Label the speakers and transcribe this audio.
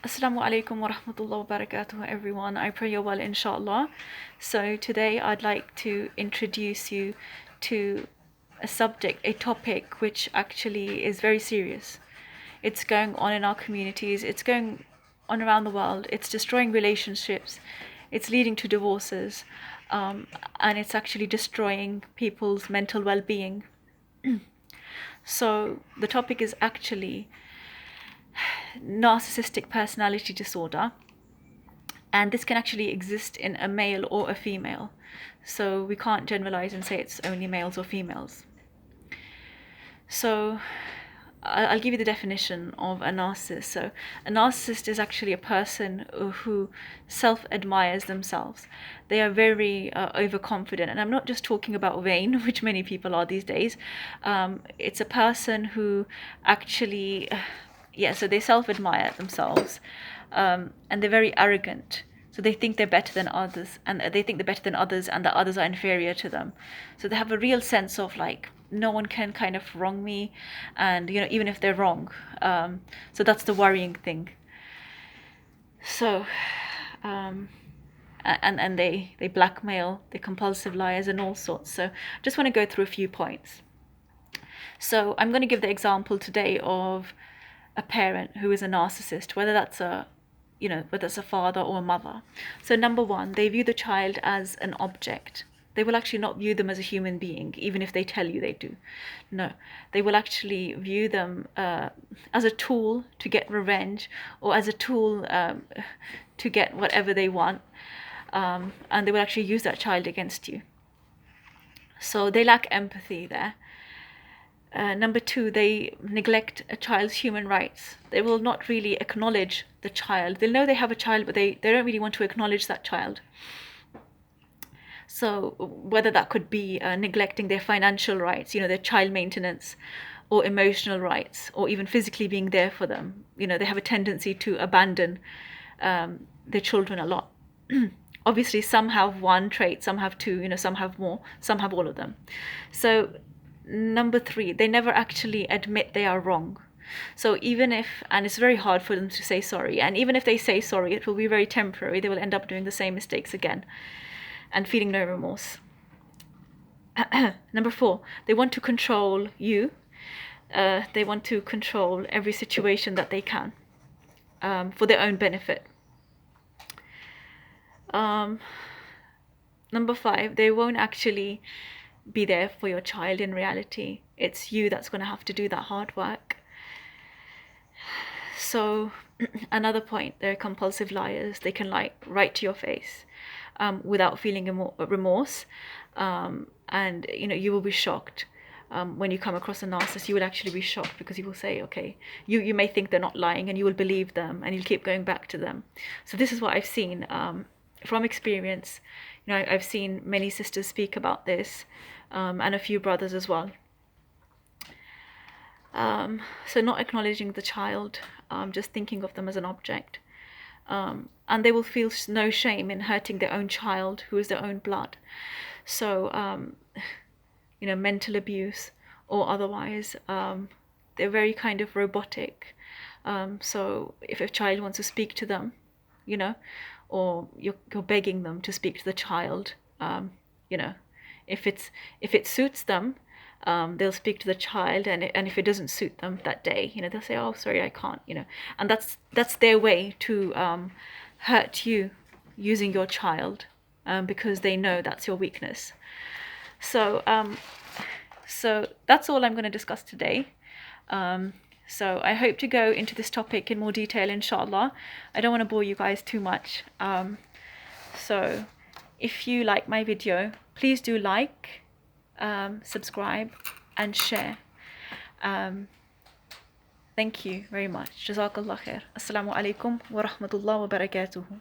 Speaker 1: Assalamu alaikum wa rahmatullahi wa barakatuh, everyone. I pray you're well, inshallah. So today I'd like to introduce you to a subject, a topic which actually is very serious. It's going on in our communities, it's going on around the world, it's destroying relationships, it's leading to divorces, and it's actually destroying people's mental well-being. So the topic is actually narcissistic personality disorder, and this can actually exist in a male or a female, so we can't generalize and say it's only males or females. So I'll give you the definition of a narcissist. So a narcissist is actually a person who self-admires themselves. They are very overconfident, and I'm not just talking about vain, which many people are these days. It's a person who actually so they self-admire themselves, and they're very arrogant. So they think they're better than others, and they think they're better than others, and the others are inferior to them. So they have a real sense of like, no one can kind of wrong me, and even if they're wrong. So that's the worrying thing. So, and they blackmail, they're compulsive liars, and all sorts. So I just want to go through a few points. So I'm going to give the example today of a parent who is a narcissist, whether that's a father or a mother. So number one, they view the child as an object. They will actually not view them as a human being, even if they tell you they do. No, they will actually view them as a tool to get revenge, or as a tool to get whatever they want, and they will actually use that child against you. So they lack empathy there. Number two, they neglect a child's human rights. They will not really acknowledge the child. They'll know they have a child, but they don't really want to acknowledge that child. So whether that could be neglecting their financial rights, their child maintenance, or emotional rights, or even physically being there for them. They have a tendency to abandon their children a lot. Obviously, some have one trait, some have two, some have more, some have all of them. So number three, they never actually admit they are wrong. So and it's very hard for them to say sorry, and even if they say sorry, it will be very temporary. They will end up doing the same mistakes again and feeling no remorse. Number four, they want to control you. They want to control every situation that they can, for their own benefit. Number five, they won't actually be there for your child in reality. It's you that's going to have to do that hard work. So another point, they're compulsive liars. They can lie right to your face without feeling remorse, and you will be shocked when you come across a narcissist. You will actually be shocked, because you will say, okay, you may think they're not lying, and you will believe them, and you'll keep going back to them. So this is what I've seen from experience. I've seen many sisters speak about this, and a few brothers as well. So not acknowledging the child, just thinking of them as an object, and they will feel no shame in hurting their own child, who is their own blood. So mental abuse or otherwise, they're very kind of robotic. So if a child wants to speak to them, or you're begging them to speak to the child, if it suits them, they'll speak to the child, and if it doesn't suit them that day, they'll say, oh, sorry, I can't, and that's their way to hurt you, using your child, because they know that's your weakness. So that's all I'm going to discuss today. So I hope to go into this topic in more detail, inshallah. I don't want to bore you guys too much. So if you like my video, please do like, subscribe, and share. Thank you very much. Jazakallah khair. Assalamu alaikum wa rahmatullahi wa barakatuhu.